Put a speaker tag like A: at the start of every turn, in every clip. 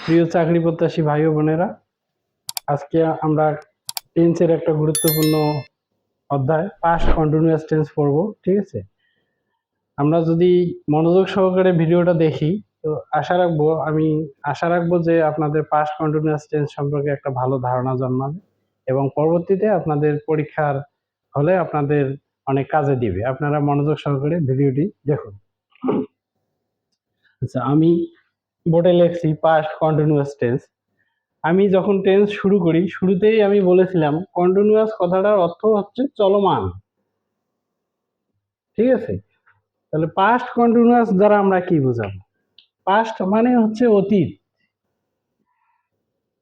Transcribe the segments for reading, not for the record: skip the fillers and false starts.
A: প্রিয় চাকরি প্রত্যাশী ভাই ও বোনেরা, আজকে আমরা টেন্সের একটা গুরুত্বপূর্ণ অধ্যায় পাস্ট কন্টিনিউয়াস টেন্স পড়ব। ঠিক আছে, আমরা যদি মনোযোগ সহকারে ভিডিওটা দেখি তো আমি আশা রাখবো যে আপনাদের পাস্ট কন্টিনিউয়াস টেন্স সম্পর্কে একটা ভালো ধারণা জন্মাবে এবং পরবর্তীতে আপনাদের পরীক্ষার হলে আপনাদের অনেক কাজে দিবে। আপনারা মনোযোগ সহকারে ভিডিওটি দেখুন। আচ্ছা, আমি বোর্ডে লিখছি পাস্ট কন্টিনিউয়াস টেন্স। আমি যখন টেন্স শুরু করি, শুরুতেই আমি বলেছিলাম কন্টিনিউয়াস কথাটার অর্থ হচ্ছে চলমান। ঠিক আছে, তাহলে পাস্ট কন্টিনিউয়াস দ্বারা আমরা কি বুঝাবো? পাস্ট মানে হচ্ছে অতীত,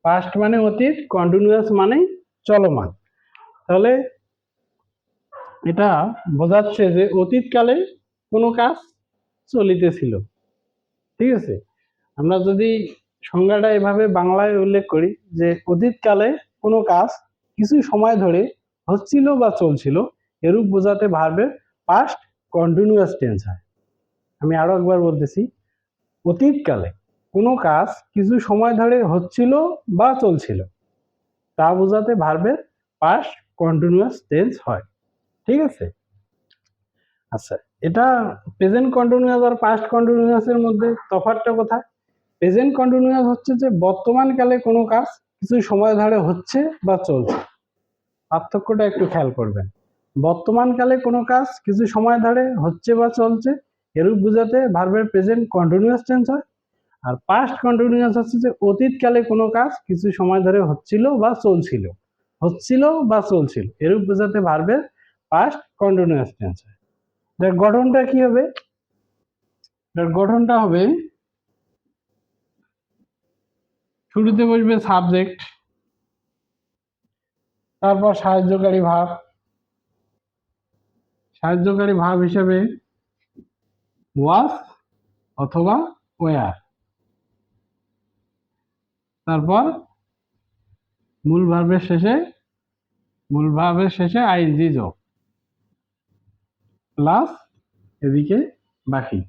A: পাস্ট মানে অতীত, কন্টিনিউয়াস মানে চলমান। তাহলে এটা বোঝাচ্ছে যে অতীতকালে কোনো কাজ চলিতেছিল। ঠিক আছে, আমরা যদি সংজ্ঞাটা এভাবে বাংলায় উল্লেখ করি যে অতীতকালে কোনো কাজ কিছু সময় ধরে হচ্ছিল বা চলছিল, এরূপ বোঝাতে ভার্বের পাস্ট কন্টিনিউয়াস টেন্স হয়। আমি আরো একবার বলতেছি, অতীতকালে কোনো কাজ কিছু সময় ধরে হচ্ছিল বা চলছিল, তা বোঝাতে ভার্বের পাস্ট কন্টিনিউয়াস টেন্স হয়। ঠিক আছে, আচ্ছা, এটা প্রেজেন্ট কন্টিনিউয়াস আর পাস্ট কন্টিনিউয়াস এর মধ্যে তফাৎটা কোথায়? প্রেজেন্ট কন্টিনিউয়াস হচ্ছে যে বর্তমান কালে কোনো কাজ কিছু সময় ধরে হচ্ছে বা চলছে। পার্থক্যটা একটু খেয়াল করবেন। বর্তমান কালে কোনো কাজ কিছু সময় ধরে হচ্ছে বা চলছে, এরূপ বোঝাতে ভার্বের প্রেজেন্ট কন্টিনিউয়াস টেন্স হয়। আর পাস্ট কন্টিনিউয়াস হচ্ছে যে অতীতকালে কোনো কাজ কিছু সময় ধরে হচ্ছিল বা চলছিল, হচ্ছিল বা চলছিল, এরূপ বোঝাতে ভার্বের পাস্ট কন্টিনিউয়াস টেন্স হয়। এর গঠনটা কি হবে? এর গঠনটা হবে, শুরুতে বসবে সাবজেক্ট, তারপর সাহায্যকারী ভাব, সাহায্যকারী ভাব হিসেবে ওয়াজ অথবা ওয়ার, তারপর মূল ভার্বের শেষে আইএনজি যোগ প্লাস এদিকে বাকি।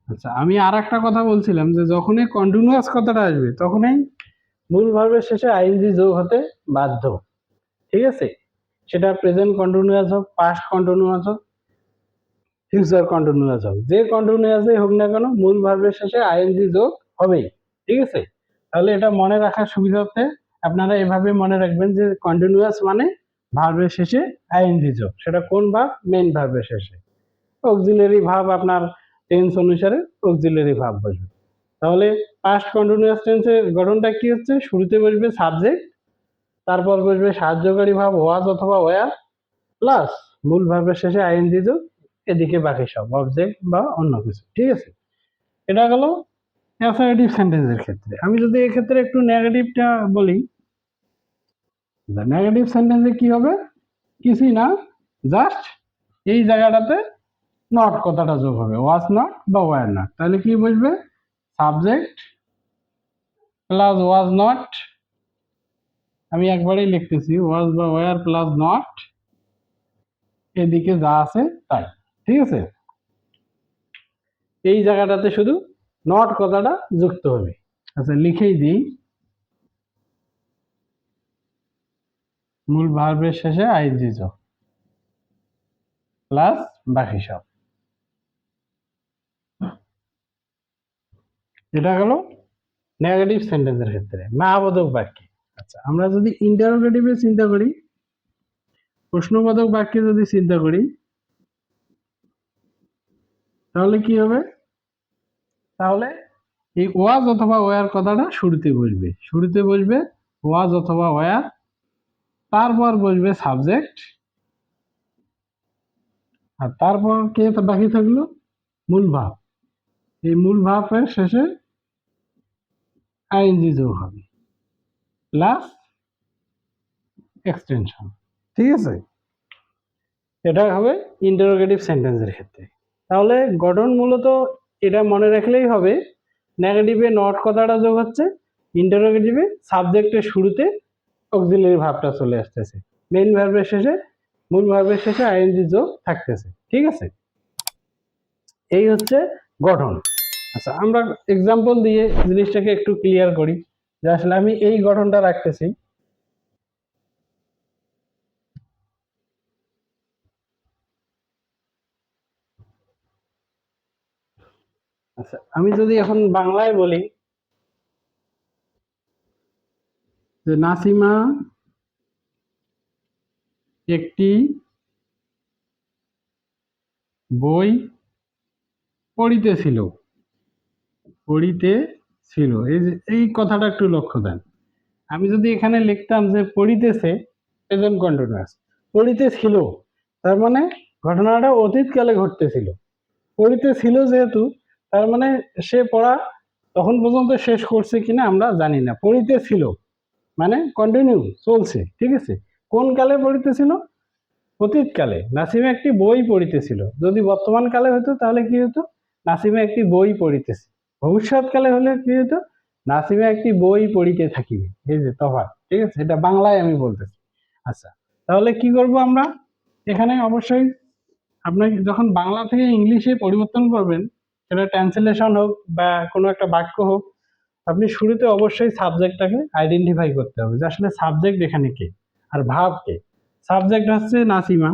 A: আচ্ছা, আমি আর একটা কথা বলছিলাম যে যখনই কন্টিনিউয়াস কথাটা আসবে তখনই মূল ভার্বের শেষে আইএনজি যোগ হতে বাধ্য। ঠিক আছে, সেটা প্রেজেন্ট কন্টিনিউয়াস হোক, পাস্ট কন্টিনিউয়াস হোক, ফিউচার কন্টিনিউয়াস হোক, যে কন্টিনিউয়াসই হোক না কেন মূল ভার্বের শেষে আইএনজি যোগ হবেই। ঠিক আছে, তাহলে এটা মনে রাখার সুবিধার্থে আপনারা এভাবে মনে রাখবেন যে কন্টিনিউয়াস মানে ভার্বের শেষে আইএনজি যোগ। সেটা কোন ভার্ব? মেইন ভার্বের শেষে। অক্সিলারি ভার্ব আপনার টেন্স অনুসারে অক্সিলারি ভার্ব বসবে। তাহলে পাস্ট কন্টিনিউয়াস টেন্সের গঠনটা কি হচ্ছে? শুরুতে বসবে সাবজেক্ট, তারপর বসবে সাহায্যকারী ভার্ব ওয়াজ অথবা ওয়ার, প্লাস মূল ভার্বের শেষে আইএনজি যোগ, এদিকে বাকি সব অবজেক্ট বা অন্য কিছু। ঠিক আছে, এটা গেল অ্যাফারমেটিভ সেন্টেন্সের ক্ষেত্রে। আমি যদি এক্ষেত্রে একটু নেগেটিভটা বলি, নেগেটিভ সেন্টেন্সে কি হবে? কিছুই না, জাস্ট এই জায়গাটাতে নট কথাটা যোগ হবে, ওয়াজ নট বা ওয়ার নট। তাহলে কি বসবে? সাবজেক্ট প্লাস ওয়াজ নট, আমি একবারেই লিখতেছি, ওয়াজ বা ওয়ার প্লাস নট, এদিকে যা আছে তাই। ঠিক আছে, এই জায়গাটাতে শুধু নট কথাটা যুক্ত হবে। আচ্ছা, লিখেই দিই, মূল ভার্বের শেষে আইএনজি যোগ প্লাস বাকি সব। এটা গেল নেগেটিভ সেন্টেন্সের ক্ষেত্রে, না বোধক বাক্যে। আচ্ছা, আমরা যদি ইন্টারোগেটিভে চিন্তা করি, প্রশ্নবোধক বাক্যে যদি চিন্তা করি, তাহলে কি হবে? তাহলে এই ওয়াজ অথবা ওয়ার কথাটা শুরুতে বসবে ওয়াজ অথবা ওয়ার, তারপর বসবে সাবজেক্ট, আর তারপর কে বাকি থাকলো? মূল ভাব। এই মূল ভাবের শেষে আইএনজি যোগ হবে প্লাস এক্সটেনশন। ঠিক আছে, এটা হবে ইন্টারোগেটিভ সেন্টেন্সের ক্ষেত্রে। তাহলে গঠন মূলত এটা মনে রাখলেই হবে, নেগেটিভে নট কথাটা যোগ হচ্ছে, ইন্টারোগেটিভে সাবজেক্টের শুরুতে অক্সিলারি ভার্বটা চলে আসতেছে, মেইন ভার্বের শেষে মূল ভার্বের শেষে আইএনজি যোগ থাকতেছে। ঠিক আছে, এই হচ্ছে গঠন। আচ্ছা, আমরা এক্সাম্পল দিয়ে জিনিসটাকে একটু ক্লিয়ার করি যে আসলে আমি এই গঠনটা রাখতেছি। আচ্ছা, আমি যদি এখন বাংলায় বলি যে নাসিমা একটি বই পড়িতেছিল। পড়িতেছিল, এই যে এই কথাটা একটু লক্ষ্য দেন। আমি যদি এখানে লিখতাম যে পড়িতেছে, প্রেজেন্ট কন্টিনিউয়াস, পড়িতেছিল, তার মানে ঘটনাটা অতীতকালে ঘটতেছিল। পড়িতেছিল যেহেতু, তার মানে সে পড়া তখন পর্যন্ত শেষ করছে কিনা আমরা জানি না। পড়িতেছিল মানে কন্টিনিউ, চলছে, ঠিক আছে। কোন কালে পড়িতেছিল? অতীতকালে। নাসিমা একটি বই পড়িতেছিল। যদি বর্তমান কালে হতো তাহলে কি হতো? নাসিমা একটি বই পড়িতেছে। ভবিষ্যৎকালে হলে কি হতো? নাসিমা একটি বই পড়িতে থাকিবে। এই যে তফাৎ, ঠিক আছে, এটা বাংলায় আমি বলতেছি। আচ্ছা, তাহলে কি করব আমরা? এখানে অবশ্যই আপনাকে যখন বাংলা থেকে ইংলিশে পরিবর্তন করবেন, সেটা ট্রান্সলেশন হোক বা কোনো একটা বাক্য হোক, আপনি শুরুতে অবশ্যই সাবজেক্টটাকে আইডেন্টিফাই করতে হবে যে আসলে সাবজেক্ট এখানে কে আর ভাব কে। সাবজেক্ট হচ্ছে নাসিমা,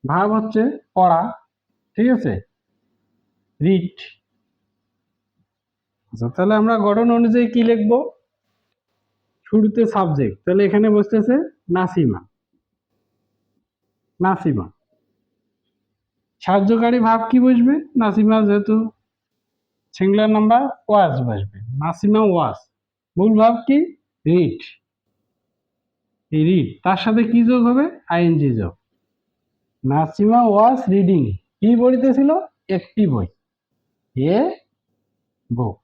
A: ভাব হচ্ছে পড়া, ঠিক আছে, রিড। আচ্ছা, তাহলে আমরা গঠন অনুযায়ী কি লিখবো? শুরুতে সাবজেক্ট, তাহলে এখানে বসতেছে নাসিমা। নাসিমা সাহায্যকারী ভাব কি বসবে? নাসিমা যেহেতু সিঙ্গুলার নাম্বার, ওয়াজ বসবে। নাসিমা ওয়াজ। মূল ভাব কি? রিড। এই রিড তার সাথে কি যোগ হবে? আইএনজি যোগ। নাসিমা ওয়াজ রিডিং, কি পড়িতেছিল? একটি বই, এ বুক,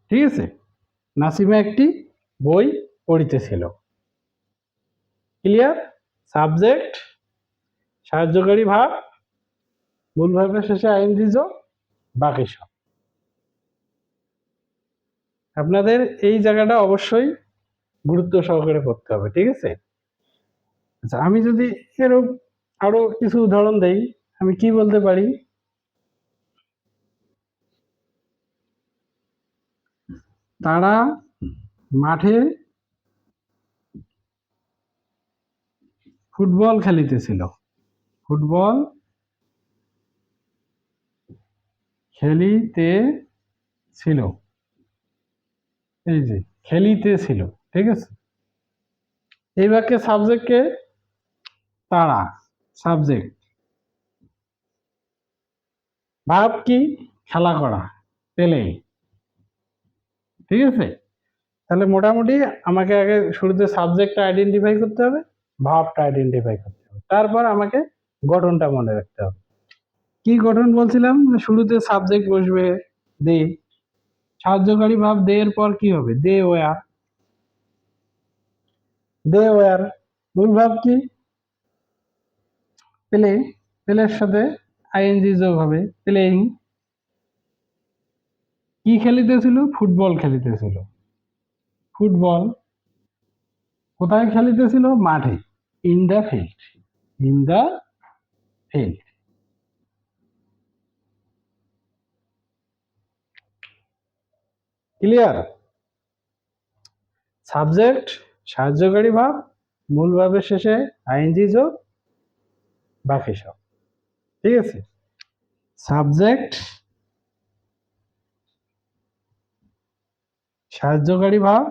A: ঠিক আছে। নাসিমা একটি বই পড়িতেছিল। ক্লিয়ার? সাবজেক্ট, সাহায্যকারী ভাব, মূল ভাবের শেষে আইএনজি যোগ, বাকি সব। আপনাদের এই জায়গাটা অবশ্যই গুরুত্ব সহকারে পড়তে হবে, ঠিক আছে। আচ্ছা, আমি যদি এরকম আরো কিছু উদাহরণ দেই, আমি কি বলতে পারি? তারা মাঠে ফুটবল খেলিতেছিল। ফুটবল খেলিতেছিল, এই যে খেলিতেছিল, ঠিক আছে। এই বাক্যে সাবজেক্টকে তারা, সাবজেক্ট। ভাব কি? খেলা করা, পেলে, ঠিক আছে। তাহলে মোটামুটি আমাকে আগে শুরুতে সাবজেক্টটা আইডেন্টিফাই করতে হবে, ভাবটা আইডেন্টিফাই করতে হবে, তারপর আমাকে গঠনটা মনে রাখতে হবে। কি গঠন বলছিলাম? শুরুতে সাবজেক্ট বসবে দে, সাহায্যকারী ভাব দে এর পর কি হবে? They were. দে ওয়ার মূল ভাব কি? প্লে। প্লের সাথে আইএনজি যোগ হবে, প্লেইং। কি খেলিতেছিল? ফুটবল খেলিতেছিল। ফুটবল কোথায় খেলিতেছিল? মাঠে, in the field. In the field. Clear? Subject, সাহায্যকারী ভাব, মূল ভাবের শেষে আইএনজি যোগ, বাকি সব, ঠিক আছে। সাবজেক্ট, সাহায্যকারী ভাব,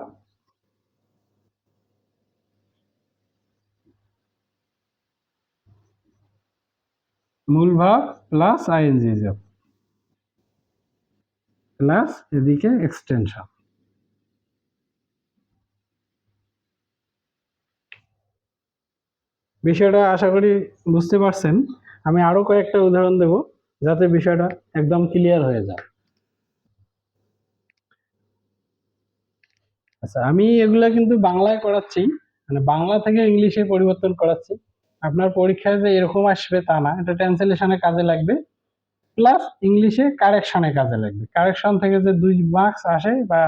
A: মূল ভাব প্লাস আইএনজি যোগ, প্লাস এদিকে এক্সটেনশন। বিষয়টা আশা করি বুঝতে পারছেন। আমি আরো কয়েকটা উদাহরণ দেব যাতে বিষয়টা একদম ক্লিয়ার হয়ে যায়। আচ্ছা, আমি এগুলা কিন্তু বাংলায় করাচ্ছি, মানে বাংলা থেকে ইংলিশে পরিবর্তন করাচ্ছি। আপনার পরীক্ষায় যে এরকম আসবে তা না, এটা ট্রান্সলেশনে কাজে লাগবে, প্লাস ইংলিশে কারেকশনে কাজে লাগবে। কারেকশন থেকে যে 2 মার্কস আসে বা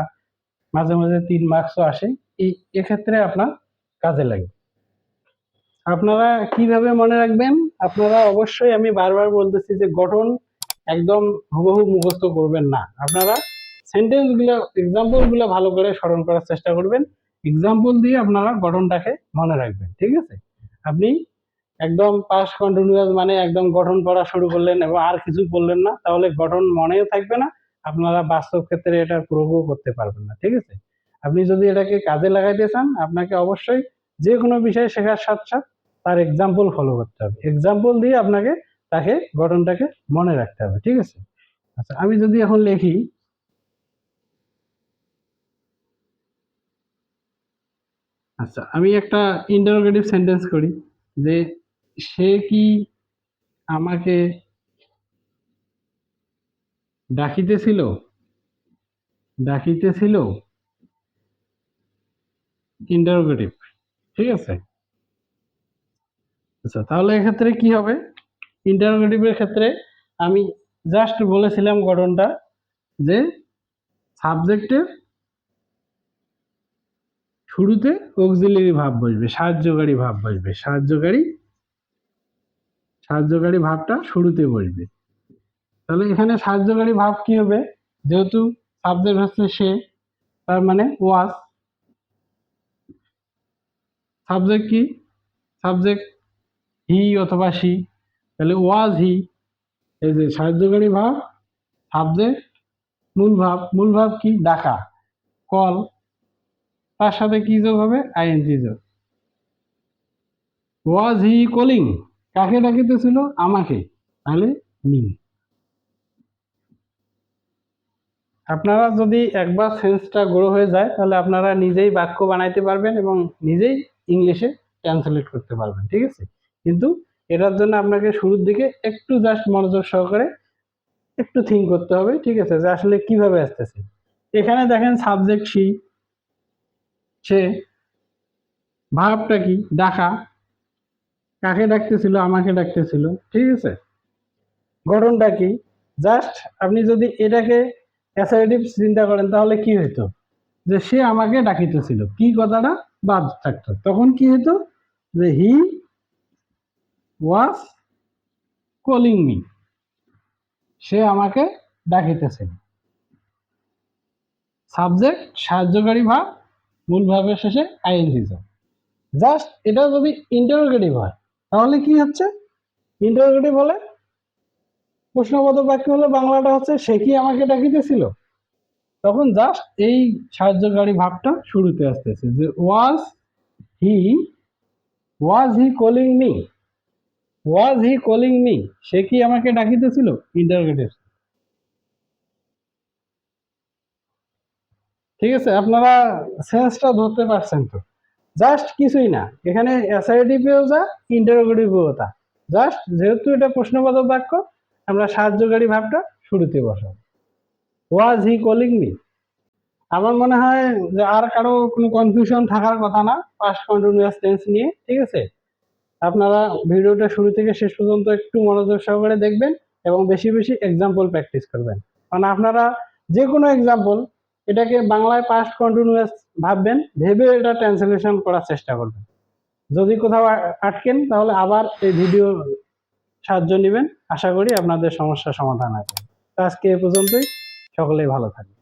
A: মাঝে মাঝে 3 মার্কসও আসে, এই এক্ষেত্রে আপনার কাজে লাগবে। আপনারা কিভাবে মনে রাখবেন? আপনারা অবশ্যই, আমি বারবার বলতেছি যে গঠন একদম হুবহু মুখস্থ করবেন না। আপনারা সেন্টেন্স গুলো, এক্সাম্পল গুলো ভালো করে স্মরণ করার চেষ্টা করবেন। এক্সাম্পল দিয়ে আপনারা গঠনটাকে মনে রাখবেন, ঠিক আছে? আপনি একদম পাস্ট কন্টিনিউয়াস মানে একদম গঠন পড়া শুরু করলেন এবং আর কিছু বললেন না, তাহলে গঠন মনেও থাকবে না, আপনারা বাস্তব ক্ষেত্রে এটার প্রয়োগও করতে পারবেন না, ঠিক আছে? আপনি যদি এটাকে কাজে লাগাইতে চান, আপনাকে অবশ্যই যে কোনো বিষয় শেখার সাথে সাথে তার এক্সাম্পল ফলো করতে হবে। এক্সাম্পল দিয়ে আপনাকে তাকে গঠনটাকে মনে রাখতে হবে, ঠিক আছে? আচ্ছা, আমি যদি এখন লিখি, আচ্ছা আমি একটা ইন্টারোগেটিভ সেন্টেন্স করি যে সে কি আমাকে ডাকিতেছিল, ডাকিতেছিল, ইন্টারোগেটিভ, ঠিক আছে? আচ্ছা, তাহলে এক্ষেত্রে কি হবে? ইন্টারোগেটিভের ক্ষেত্রে আমি জাস্ট বলেছিলাম গঠনটা যে সাবজেক্টের শুরুতে অক্সিলারি ভাব বসবে, সাহায্যকারী ভাব বসবে, সাহায্যকারী ভাবটা শুরুতে বসবে। তাহলে এখানে সাহায্যকারী ভাব কি হবে? যেহেতু সাবজেক্ট হচ্ছে সে, তার মানে ওয়াজ। সাবজেক্ট কি? সাবজেক্ট হি অথবা সি, তাহলে ওয়াজ হি। এই যে সাহায্যকারী ভাব, সাবজেক্ট, মূল ভাব কি? ডাকা, কল, তার সাথে কি যোগ হবে? আইএনজি যোগ। ওয়াজ হি কলিং, কাকে ডাকিতেছিল? আমাকে, তাহলে মি। আপনারা যদি একবার সেন্সটা গ্রো হয়ে যায়, তাহলে আপনারা নিজেই বাক্য বানাইতে পারবেন এবং নিজেই ইংলিশে ট্রান্সলেট করতে পারবেন, ঠিক আছে? কিন্তু এটার জন্য আপনাকে শুরুর দিকে একটু জাস্ট মনোযোগ সহকারে একটু থিঙ্ক করতে হবে, ঠিক আছে, যে আসলে কিভাবে আসতেছে। এখানে দেখেন সাবজেক্ট সে, ভাবটা কি? ডাকা, কাকে ডাকতেছিল? আমাকে ডাকতেছিল, ঠিক আছে? গঠনটা কি? জাস্ট আপনি যদি এটাকে অ্যাসার্টিভ চিন্তা করেন, তাহলে কি হইতো? যে সে আমাকে ডাকিতেছিল, কি কথাটা বাদ থাকতো, তখন কি হতো? যে হি ওয়াজ কলিং মি, সে আমাকে ডাকিতেছিল। সাবজেক্ট, সাহায্যকারী ভাব, মূল ভাবের শেষে আইএনজি যোগ। জাস্ট এটা যদি ইন্টারোগেটিভ হয়, তাহলে কি হচ্ছে? ইন্টারোগেটিভ হলে প্রশ্নবোধক বাক্য হলো, বাংলাটা হচ্ছে সে কি আমাকে ডাকিতেছিল, তখন জাস্ট এই সাহায্যকারী ভাবটা শুরুতে আসতেছে যে হি ওয়াজ হি কলিং মি, ওয়াজ হি কলিং মি, সে কি আমাকে ডাকিতেছিল, ইন্টারোগেটিভ। ঠিক আছে, আপনারা সেন্সটা ধরতে পারছেন তো? জাস্ট কিছুই না, এখানে অ্যাসার্টিভেও যা, ইন্টারোগেটিভও তা। জাস্ট যেহেতু এটা প্রশ্নবোধক বাক্য, আমরা সাহায্যকারী ভাবটা শুরুতে বসাবো, ওয়াজ হি কলিং মি। আমার মনে হয় যে আর কারো কোনো কনফিউশন থাকার কথা না পাস্ট কন্টিনিউয়াস টেন্স নিয়ে, ঠিক আছে? আপনারা ভিডিওটা শুরু থেকে শেষ পর্যন্ত একটু মনোযোগ সহকারে দেখবেন এবং বেশি বেশি এক্সাম্পল প্র্যাকটিস করবেন। কারণ আপনারা যে কোনো এক্সাম্পল এটাকে বাংলায় পাস্ট কন্টিনিউয়াস ভাববেন, ভেবে এটা ট্রান্সলেশন করার চেষ্টা করবেন। যদি কোথাও আটকেন, তাহলে আবার এই ভিডিও সাহায্য নেবেন। আশা করি আপনাদের সমস্যার সমাধান হবে। আজকে এ পর্যন্তই, সকলেই ভালো থাকবেন।